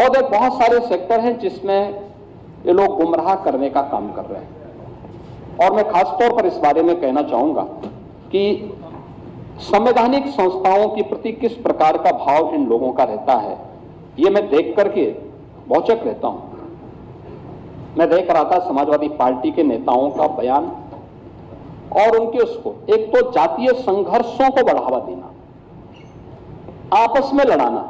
और एक बहुत सारे सेक्टर हैं जिसमें ये लोग गुमराह करने का काम कर रहे हैं। और मैं खासतौर पर इस बारे में कहना चाहूंगा कि संवैधानिक संस्थाओं के प्रति किस प्रकार का भाव इन लोगों का रहता है, ये मैं देख करके भौचक रहता हूं। मैं देख रहा था समाजवादी पार्टी के नेताओं का बयान और उनके उसको, एक तो जातीय संघर्षों को बढ़ावा देना, आपस में लड़ाना,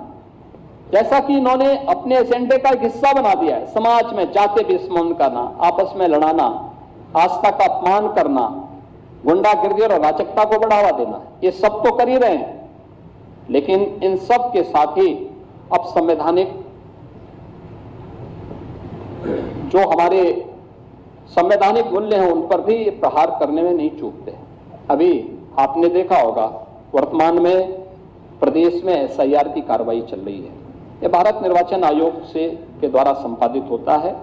जैसा कि इन्होंने अपने एजेंडे का एक हिस्सा बना दिया है। समाज में जाति दुश्मन करना, आपस में लड़ाना, आस्था का अपमान करना, गुंडागिर्दी और अराजकता को बढ़ावा देना, ये सब तो कर ही रहे हैं। लेकिन इन सब के साथ ही अब संवैधानिक जो हमारे संवैधानिक मूल्य हैं उन पर भी प्रहार करने में नहीं चूकते। अभी आपने देखा होगा वर्तमान में प्रदेश में एसआईआर की कार्रवाई चल रही है। यह भारत निर्वाचन आयोग के द्वारा संपादित होता है।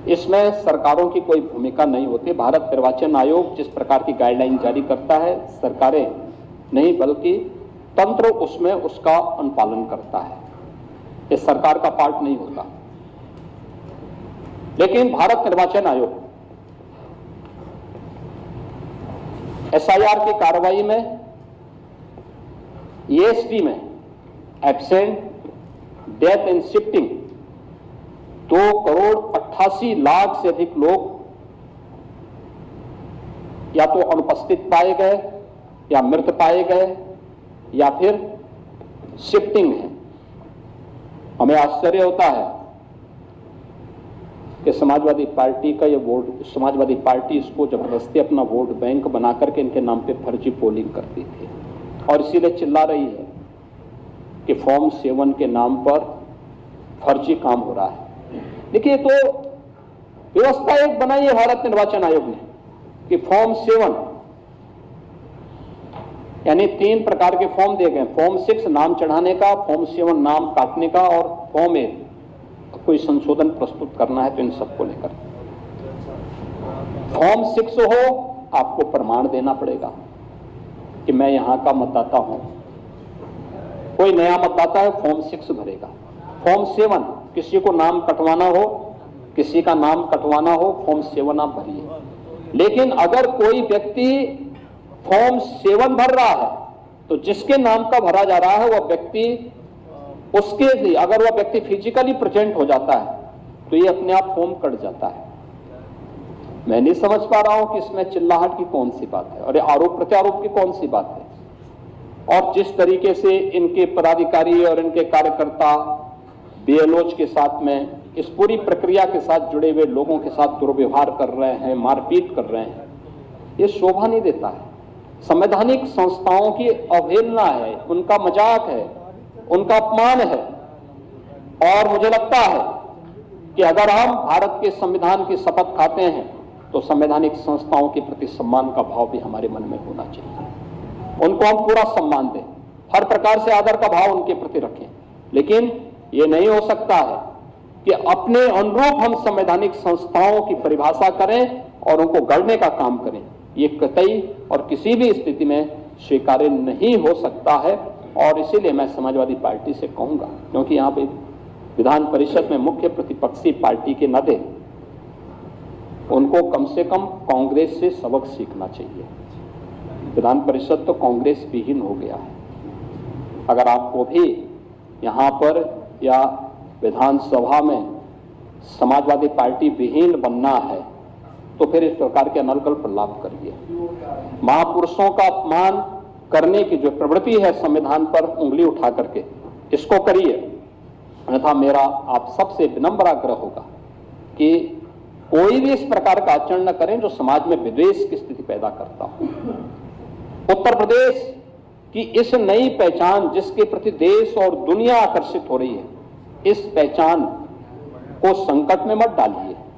इसमें सरकारों की कोई भूमिका नहीं होती। भारत निर्वाचन आयोग जिस प्रकार की गाइडलाइन जारी करता है, सरकारें नहीं बल्कि तंत्र उसमें उसका अनुपालन करता है। ये सरकार का पार्ट नहीं होता। लेकिन भारत निर्वाचन आयोग एसआईआर की कार्रवाई में ईएसडी में एब्सेंट, डेथ एंड शिफ्टिंग 2,88,00,000 से अधिक लोग या तो अनुपस्थित पाए गए या मृत पाए गए या फिर शिफ्टिंग है। हमें आश्चर्य होता है कि समाजवादी पार्टी का ये वोट, समाजवादी पार्टी इसको जबरदस्ती अपना वोट बैंक बना करके इनके नाम पे फर्जी पोलिंग करती थी और इसीलिए चिल्ला रही है कि फॉर्म 7 के नाम पर फर्जी काम हो रहा है। देखिए, तो व्यवस्था एक बनाई है भारत निर्वाचन आयोग ने कि फॉर्म 7 यानी 3 प्रकार के फॉर्म दिए गए। फॉर्म 6 नाम चढ़ाने का, फॉर्म 7 नाम काटने का और फॉर्म 8 कोई संशोधन प्रस्तुत करना है तो इन सबको लेकर। फॉर्म 6 हो, आपको प्रमाण देना पड़ेगा कि मैं यहां का मतदाता हूं। कोई नया मतदाता है, फॉर्म 6 भरेगा। फॉर्म 7 किसी को नाम कटवाना हो, किसी का नाम कटवाना हो, फॉर्म 7 आप भरिए। लेकिन अगर कोई व्यक्ति फॉर्म 7 भर रहा है तो जिसके नाम का भरा जा रहा है वह व्यक्ति, उसके लिए अगर वह व्यक्ति फिजिकली प्रेजेंट हो जाता है तो ये अपने आप फॉर्म कट जाता है। मैं नहीं समझ पा रहा हूं कि इसमें चिल्लाहट की कौन सी बात है और ये आरोप प्रत्यारोप की कौन सी बात है। और जिस तरीके से इनके पदाधिकारी और इनके कार्यकर्ता बीएलओज के साथ में इस पूरी प्रक्रिया के साथ जुड़े हुए लोगों के साथ दुर्व्यवहार कर रहे हैं, मारपीट कर रहे हैं, ये शोभा नहीं देता है। संवैधानिक संस्थाओं की अवहेलना है, उनका मजाक है, उनका अपमान है। और मुझे लगता है कि अगर हम भारत के संविधान की शपथ खाते हैं तो संवैधानिक संस्थाओं के प्रति सम्मान का भाव भी हमारे मन में होना चाहिए। उनको हम पूरा सम्मान दें, हर प्रकार से आदर का भाव उनके प्रति रखें। लेकिन ये नहीं हो सकता है कि अपने अनुरूप हम संवैधानिक संस्थाओं की परिभाषा करें और उनको गढ़ने का काम करें। ये कतई और किसी भी स्थिति में स्वीकार्य नहीं हो सकता है। और इसीलिए मैं समाजवादी पार्टी से कहूंगा, क्योंकि यहां पे विधान परिषद में मुख्य प्रतिपक्षी पार्टी के नाते उनको कम से कम कांग्रेस से सबक सीखना चाहिए। विधान परिषद तो कांग्रेस विहीन हो गया है। अगर आपको भी यहां पर या विधानसभा में समाजवादी पार्टी विहीन बनना है तो फिर इस प्रकार के अनर्गल प्रलाप करिए। महापुरुषों का अपमान करने की जो प्रवृत्ति है संविधान पर उंगली उठा करके, इसको करिए। अन्यथा मेरा आप सबसे विनम्र आग्रह होगा कि कोई भी इस प्रकार का आचरण न करें जो समाज में विद्वेष की स्थिति पैदा करता हो। उत्तर प्रदेश की इस नई पहचान जिसके प्रति देश और दुनिया आकर्षित हो रही है, इस पहचान को संकट में मत डालिए।